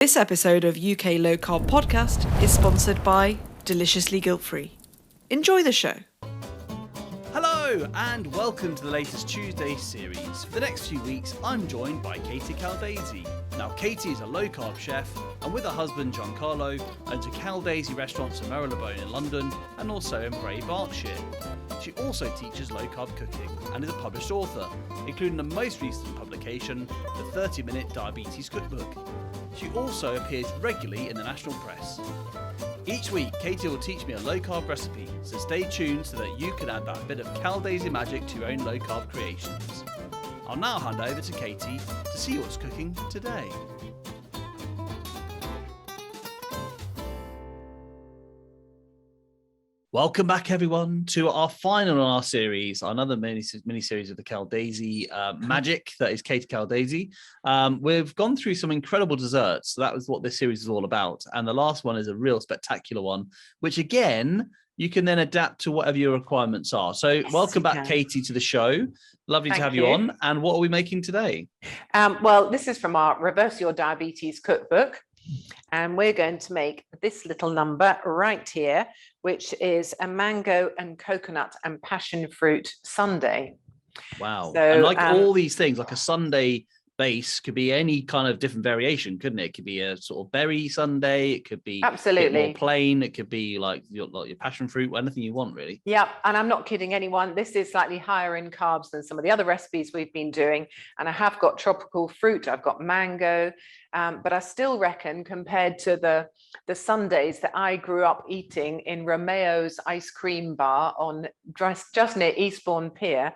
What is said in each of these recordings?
This episode of UK Low Carb Podcast is sponsored by Deliciously Guilt-Free. Enjoy the show. Hello and welcome to the latest Tuesday series. For the next few weeks, I'm joined by Katie Caldesi. Now, Katie is a low-carb chef and with her husband Giancarlo owns a Caldesi restaurant in Marylebone in London and also in Bray, Berkshire. She also teaches low-carb cooking and is a published author, including the most recent publication, the 30-minute Diabetes Cookbook. She also appears regularly in the national press. Each week, Katie will teach me a low-carb recipe, so stay tuned so that you can add that bit of Caldesi magic to your own low-carb creations. I'll now hand over to Katie to see what's cooking today. Welcome back, everyone, to our final in our series, another mini-series of the Caldesi magic that is Katie Caldesi. We've gone through some incredible desserts. So that was what this series is all about. And the last one is a real spectacular one, which, again, you can then adapt to whatever your requirements are. So yes, welcome back, Katie, to the show. Lovely to have you on. And what are we making today? Well, this is from our Reverse Your Diabetes Cookbook. And we're going to make this little number right here, which is a mango and coconut and passion fruit sundae. Wow. So, and like all these things, like a sundae base could be any kind of different variation, couldn't it? It could be a sort of berry sundae. It could be absolutely a bit more plain. It could be like your passion fruit, anything you want, really. Yeah. And I'm not kidding anyone. This is slightly higher in carbs than some of the other recipes we've been doing. And I have got tropical fruit. I've got mango. But I still reckon compared to the sundaes that I grew up eating in Romeo's ice cream bar on just near Eastbourne Pier,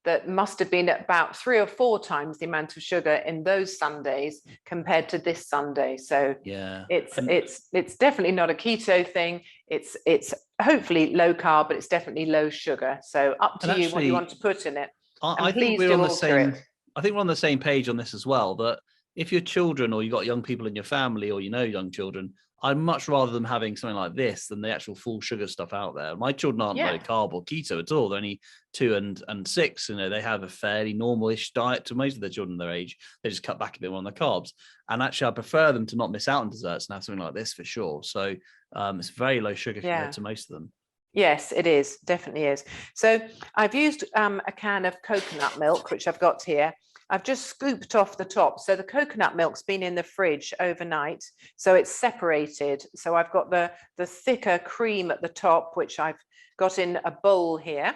that must have been about 3 or 4 times the amount of sugar in those sundaes compared to this sundae. So yeah, it's definitely not a keto thing. It's hopefully low carb, but it's definitely low sugar. So up to you what you want to put in it. I think we're on the same. I think we're on the same page on this as well. That if your children or you've got young people in your family or young children, I'd much rather them having something like this than the actual full sugar stuff out there. My children aren't low carb or keto at all. They're only 2 and 6. They have a fairly normal-ish diet to most of their children their age. They just cut back a bit more on the carbs. And actually, I prefer them to not miss out on desserts and have something like this for sure. So it's very low sugar compared to most of them. Yes, it is. Definitely is. So I've used a can of coconut milk, which I've got here. I've just scooped off the top. So the coconut milk's been in the fridge overnight. So it's separated. So I've got the thicker cream at the top, which I've got in a bowl here.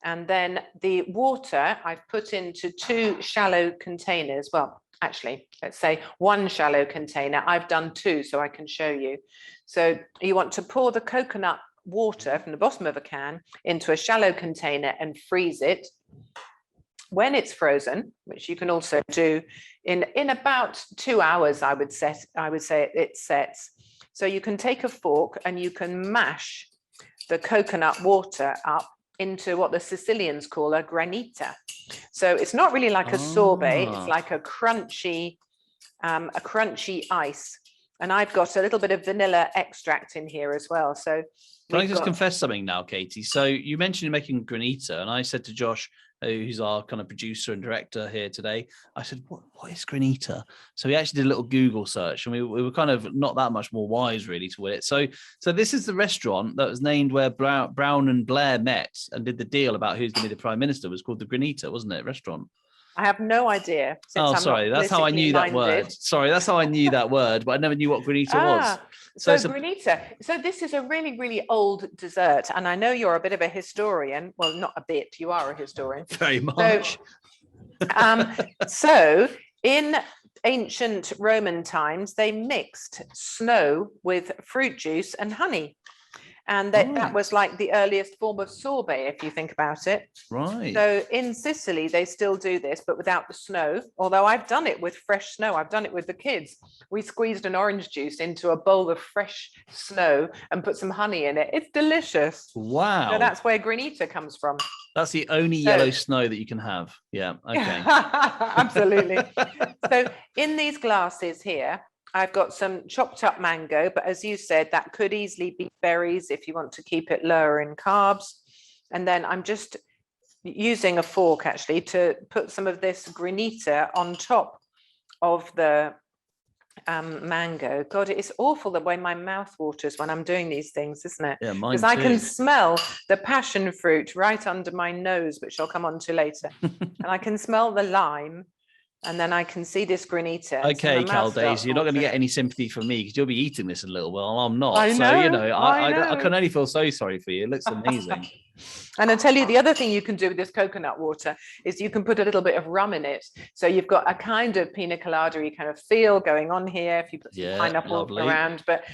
And then the water I've put into 2 shallow containers. Well, actually, let's say 1 shallow container. I've done 2 so I can show you. So you want to pour the coconut water from the bottom of a can into a shallow container and freeze it. When it's frozen, which you can also do in about 2 hours, I would say it sets. So you can take a fork and you can mash the coconut water up into what the Sicilians call a granita. So it's not really like a sorbet; it's like a crunchy ice. And I've got a little bit of vanilla extract in here as well. So can I just confess something now, Katie? So you mentioned you're making granita, and I said to Josh, who's our kind of producer and director here today, I said, what is granita? So we actually did a little Google search, and we were kind of not that much more wise really to it. So this is the restaurant that was named where Brown and Blair met and did the deal about who's going to be the Prime Minister. It was called the Granita, wasn't it? Restaurant. I have no idea. Sorry. That's how I knew that word. Sorry, that's how I knew that word, but I never knew what granita was. So granita. So this is a really, really old dessert. And I know you're a bit of a historian. Well, not a bit. You are a historian. Very much. So in ancient Roman times, they mixed snow with fruit juice and honey. And that was like the earliest form of sorbet, if you think about it. Right. So in Sicily, they still do this, but without the snow. Although I've done it with fresh snow. I've done it with the kids. We squeezed an orange juice into a bowl of fresh snow and put some honey in it. It's delicious. Wow. So that's where granita comes from. That's the only yellow snow that you can have. Yeah. Okay. Absolutely. So in these glasses here, I've got some chopped up mango, but as you said, that could easily be berries if you want to keep it lower in carbs. And then I'm just using a fork actually to put some of this granita on top of the mango. God, it's awful the way my mouth waters when I'm doing these things, isn't it? Yeah, mine Because I can too. smell the passion fruit right under my nose, which I'll come on to later. And I can smell the lime, and then I can see this granita. Okay, Caldesi, you're not going to get any sympathy from me because you'll be eating this in a little while. I'm not. I know, So, you know, I I can know. only feel so sorry for you. It looks amazing. And I'll tell you, the other thing you can do with this coconut water is you can put a little bit of rum in it. So you've got a kind of pina colada-y kind of feel going on here if you put some pineapple lovely. around. But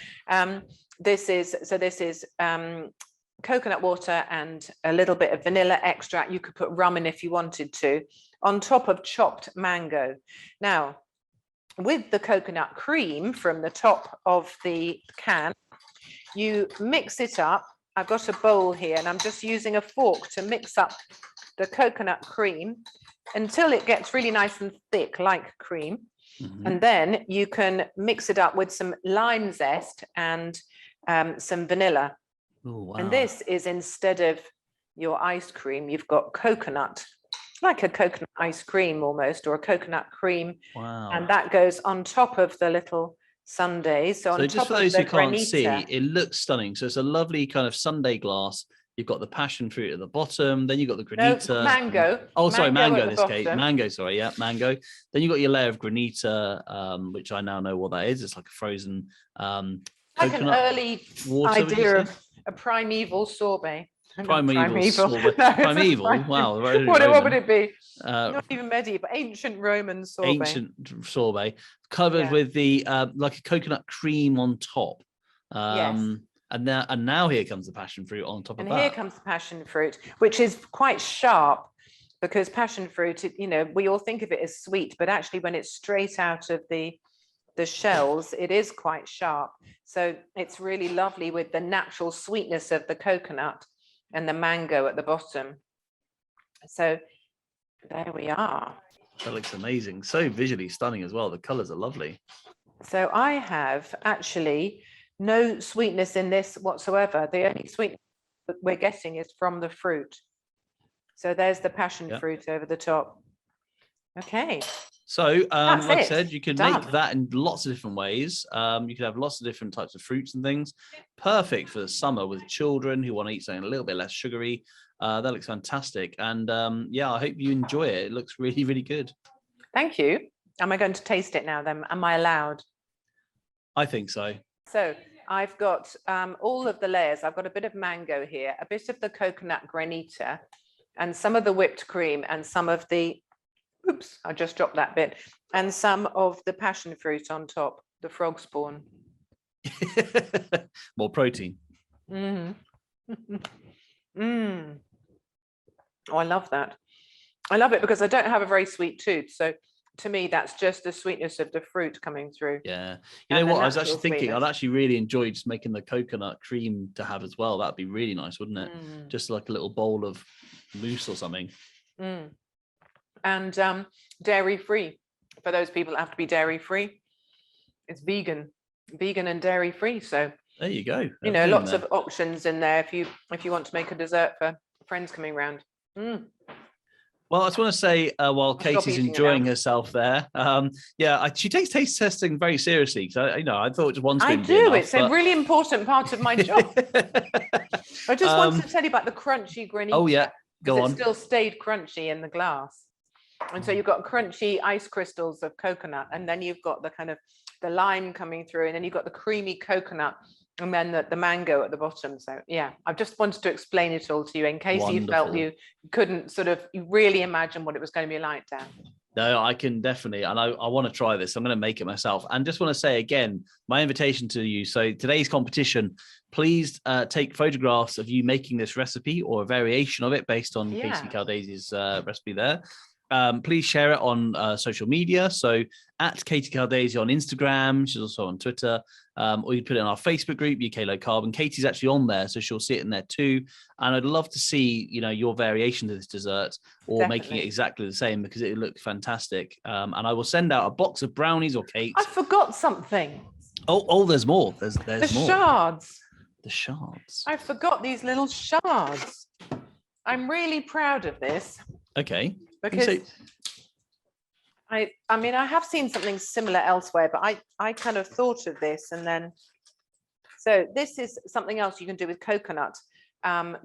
this is coconut water and a little bit of vanilla extract. You could put rum in if you wanted to, on top of chopped mango. Now, with the coconut cream from the top of the can, you mix it up. I've got a bowl here and I'm just using a fork to mix up the coconut cream until it gets really nice and thick like cream. Mm-hmm. And then you can mix it up with some lime zest and some vanilla. Ooh, wow. And this is, instead of your ice cream, you've got coconut, like a coconut ice cream almost, or a coconut cream. Wow. And that goes on top of the little Sundaes. So just for those who can't see, it looks stunning. So it's a lovely kind of sundae glass. You've got the passion fruit at the bottom. Then you've got the granita. No, mango. Mango in this case. Mango, sorry. Yeah, mango. Then you've got your layer of granita, which I now know what that is. It's like a frozen like an early water, idea of a primeval sorbet. Primeval. No, primeval. Wow. What would it be? Not even medieval. Ancient Roman sorbet. Ancient sorbet covered with the like a coconut cream on top. Yes. And now here comes the passion fruit on top of that. And here comes the passion fruit, which is quite sharp, because passion fruit, you know, we all think of it as sweet, but actually when it's straight out of the shells, it is quite sharp. So it's really lovely with the natural sweetness of the coconut and the mango at the bottom. So there we are. That looks amazing. So visually stunning as well. The colors are lovely. So I have actually no sweetness in this whatsoever. The only sweetness that we're getting is from the fruit. So there's the passion fruit over the top. Okay. So, like I said, you can make that in lots of different ways. You can have lots of different types of fruits and things. Perfect for the summer with children who want to eat something a little bit less sugary. That looks fantastic. And yeah, I hope you enjoy it. It looks really, really good. Thank you. Am I going to taste it now then? Am I allowed? I think so. So I've got all of the layers. I've got a bit of mango here, a bit of the coconut granita, and some of the whipped cream, and some of the, oops, I just dropped that bit, and some of the passion fruit on top, the frog spawn. More protein. Mm-hmm. Mm. Oh, I love that. I love it because I don't have a very sweet tooth. So to me, that's just the sweetness of the fruit coming through. Yeah. You know what? I was actually thinking I'd actually really enjoy just making the coconut cream to have as well. That'd be really nice, wouldn't it? Mm. Just like a little bowl of mousse or something. Mm. And dairy free for those people that have to be dairy free. It's vegan and dairy free. So there you go. You know, lots of options in there if you want to make a dessert for friends coming round. Mm. Well, I just want to say, while Katie's enjoying herself there, she takes taste testing very seriously. So, you know, I thought just one spoon. I do. It's a really important part of my job. I just wanted to tell you about the crunchy granita. Oh yeah, go on. It still stayed crunchy in the glass, and so you've got crunchy ice crystals of coconut, and then you've got the kind of the lime coming through, and then you've got the creamy coconut. And then the mango at the bottom. So yeah, I just wanted to explain it all to you in case you felt you couldn't you really imagine what it was going to be like, Dan. No, I can definitely, and I want to try this. I'm going to make it myself. And just want to say again, my invitation to you. So today's competition, please take photographs of you making this recipe or a variation of it based on Katie Caldesi's recipe there. Please share it on social media. So at Katie Caldesi on Instagram, she's also on Twitter, or you put it in our Facebook group, UK Low Carb, and Katie's actually on there, so she'll see it in there too. And I'd love to see, you know, your variation to this dessert or making it exactly the same, because it looked fantastic. And I will send out a box of brownies or cakes. I forgot something. Oh, there's more. There's the more. Shards. The shards. I forgot these little shards. I'm really proud of this. Okay. Because I mean, I have seen something similar elsewhere, but I kind of thought of this and then, so this is something else you can do with coconut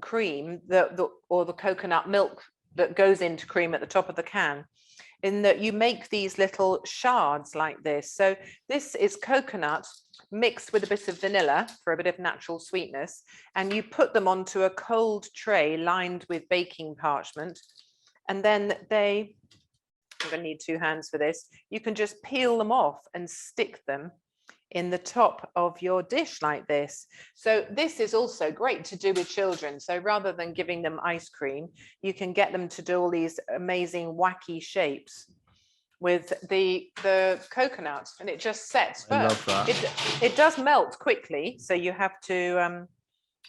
cream, or the coconut milk that goes into cream at the top of the can, in that you make these little shards like this. So this is coconut mixed with a bit of vanilla for a bit of natural sweetness, and you put them onto a cold tray lined with baking parchment, and then I'm going to need 2 hands for this. You can just peel them off and stick them in the top of your dish like this. So this is also great to do with children. So rather than giving them ice cream, you can get them to do all these amazing wacky shapes with the coconut, and it just sets firm. I love that. It does melt quickly, so you have to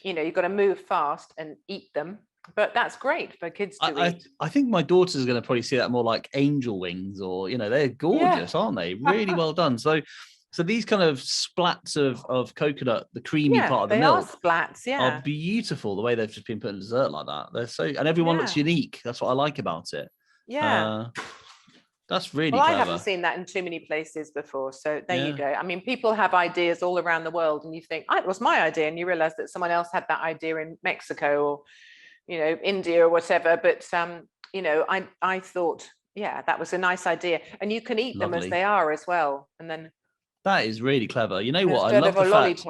you've got to move fast and eat them. But that's great for kids to eat. I think my daughter's going to probably see that more like angel wings, or they're gorgeous, aren't they? Really well done. So these kind of splats of coconut, the creamy part of the milk, splats, are beautiful. The way they've just been put in dessert like that, they're so, and everyone looks unique. That's what I like about it. Yeah, that's really clever. I haven't seen that in too many places before. So there you go. I mean, people have ideas all around the world, and you think, it was my idea, and you realize that someone else had that idea in Mexico or India or whatever. But I thought, that was a nice idea, and you can eat them as they are as well, and then. That is really clever. You know what? I love the fact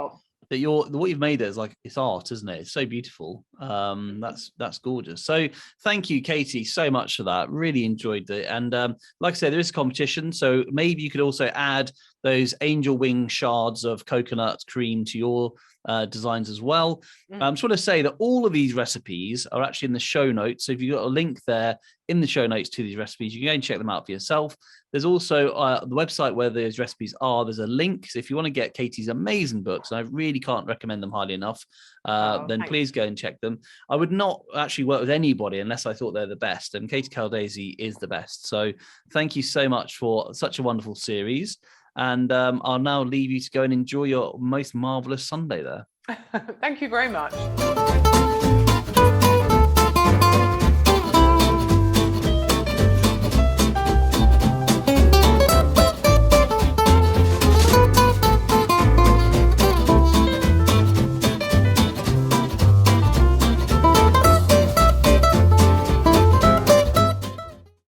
that what you've made there is like, it's art, isn't it? It's so beautiful. That's gorgeous. So thank you, Katie, so much for that. Really enjoyed it. And like I said, there is a competition. So maybe you could also add those angel wing shards of coconut cream to your designs as well. I just want to say that all of these recipes are actually in the show notes. So if you've got a link there in the show notes to these recipes, you can go and check them out for yourself. There's also the website where those recipes are. There's a link. So if you want to get Katie's amazing books, and I really can't recommend them highly enough, then please go and check them. I would not actually work with anybody unless I thought they're the best. And Katie Caldesi is the best. So thank you so much for such a wonderful series. And I'll now leave you to go and enjoy your most marvelous Sunday there. Thank you very much.